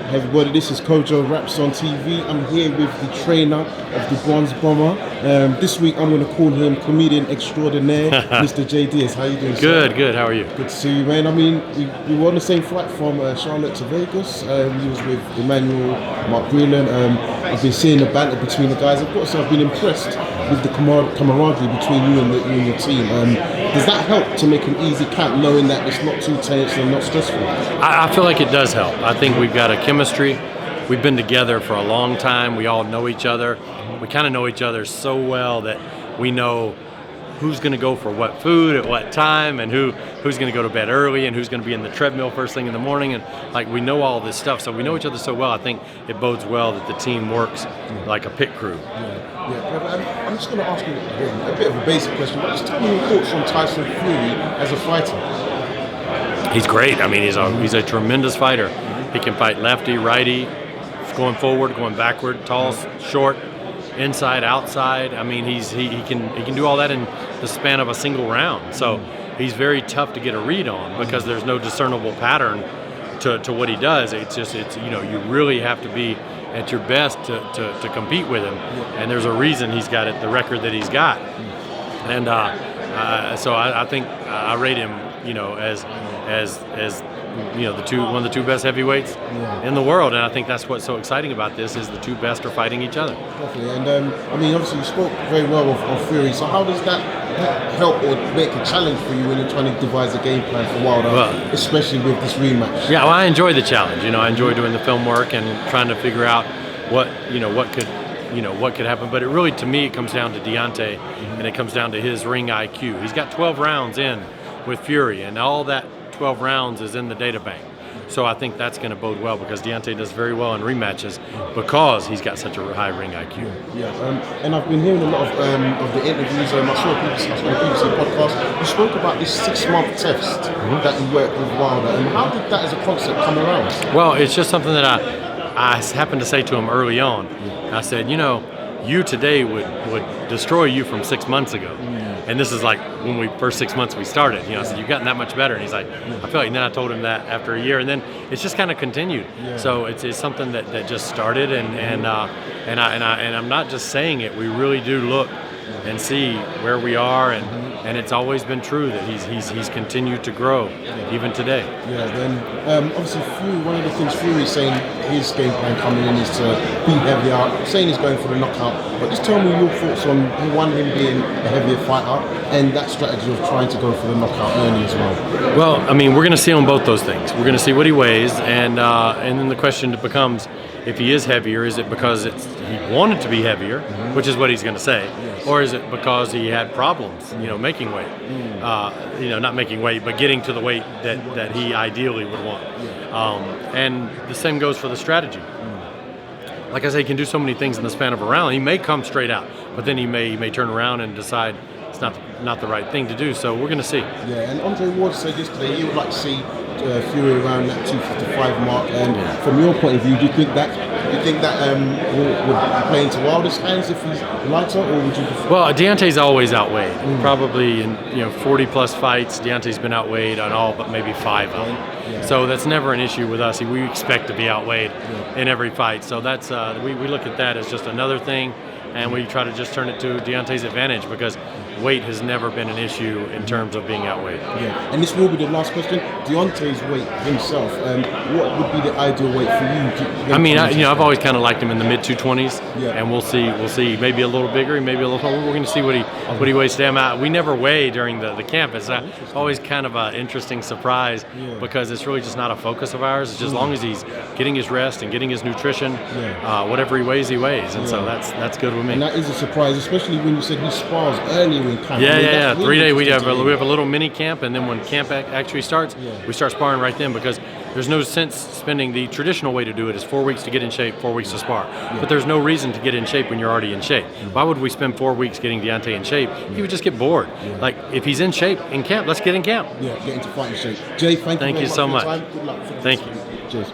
Hey everybody, this is Kojo Raps on TV. I'm here with the trainer of the Bronze Bomber. This week I'm going to call him comedian extraordinaire, Mr. Dees. How you doing, Good, sir? good. How are you? Good to see you, man. I mean, we were on the same flight from Charlotte to Vegas. He was with Emmanuel, Mark Breland. I've been seeing the banter between the guys. Of course, I've been impressed with the camaraderie between you and your team. Does that help to make an easy camp, knowing that it's not too tense and not stressful? I feel like it does help. I think we've got a chemistry. We've been together for a long time. We all know each other. We kind of know each other so well that we know who's going to go for what food at what time, and who's going to go to bed early, and who's going to be in the treadmill first thing in the morning, and like we know all this stuff. So we know each other so well. I think it bodes well that the team works like a pit crew. Yeah. I'm just going to ask you a bit of a basic question, but just tell me your thoughts on Tyson Fury as a fighter. He's great. I mean, he's a tremendous fighter. He can fight lefty, righty, going forward, going backward, tall, short, inside, outside. I mean, he can do all that in the span of a single round. So he's very tough to get a read on because there's no discernible pattern to what he does. It's you really have to be at your best to compete with him. And there's a reason he's got the record that he's got. And so I think I rate him, as one of the two best heavyweights in the world, and I think that's what's so exciting about this is the two best are fighting each other. Definitely, and I mean, obviously you spoke very well of Fury. So how does that help or make a challenge for you when you're trying to devise a game plan for Wilder, especially with this rematch? Yeah, well, I enjoy the challenge. I enjoy doing the film work and trying to figure out what could happen. But it really, to me, it comes down to Deontay, and it comes down to his ring IQ. He's got 12 rounds in with Fury, and all that 12 rounds is in the data bank. So I think that's going to bode well because Deontay does very well in rematches because he's got such a high ring IQ. Yeah, and I've been hearing a lot of the interviews. I saw a BBC podcast. You spoke about this 6-month test that you worked with Wilder, and how did that as a concept come around? Well, it's just something that I happened to say to him early on. I said, you today would destroy you from 6 months ago. And this is like when we first 6 months we started. I said, you've gotten that much better. And he's like, I feel like, and then I told him that after a year, and then it's just kind of continued. So it's something that just started, and I'm not just saying it. We really do look and see where we are, and it's always been true that he's continued to grow even today. Yeah. Then obviously Fury, one of the things Fury's saying his game plan coming in is to be heavier, saying he's going for the knockout. But just tell me your thoughts on him being a heavier fighter and that strategy of trying to go for the knockout early as well. Well, I mean, we're going to see on both those things. We're going to see what he weighs, and then the question becomes, if he is heavier, is it because he wanted to be heavier, which is what he's going to say, or is it because he had problems, making weight, not making weight, but getting to the weight that he ideally would want. And the same goes for the strategy. Like I say, he can do so many things in the span of a round. He may come straight out, but then he may turn around and decide it's not the right thing to do. So we're going to see. Yeah, and Andre Ward said yesterday he would like to see Fury around that 255 mark. And from your point of view, do you think that would play into Wilder's hands if he's lighter, or would you? Well, Deontay's always outweighed. Probably in 40 plus fights, Deontay's been outweighed on all but maybe 5 of them. So that's never an issue with us. We expect to be outweighed in every fight. So that's we look at that as just another thing, and we try to just turn it to Deontay's advantage because weight has never been an issue in terms of being outweighed. Yeah, and this will be the last question. Deontay's weight himself, what would be the ideal weight for you? I mean, I've always kind of liked him in the mid 220s, and we'll see. Maybe a little bigger, maybe a little. We're going to see what he weighs. We never weigh during the camp. It's always kind of an interesting surprise because it's really just not a focus of ours. It's just as long as he's getting his rest and getting his nutrition, whatever he weighs, and so that's good with me. And that is a surprise, especially when you said he spars early in camp. Yeah. 3 day we have a little mini camp, and then when camp actually starts, we start sparring right then because there's no sense spending the traditional way to do it is 4 weeks to get in shape, 4 weeks to spar. But there's no reason to get in shape when you're already in shape. Why would we spend 4 weeks getting Deontay in shape? He would just get bored. Like if he's in shape in camp, let's get in camp. Yeah, get into fighting shape. Jay, thank you so much. Good luck. Thank you. Cheers.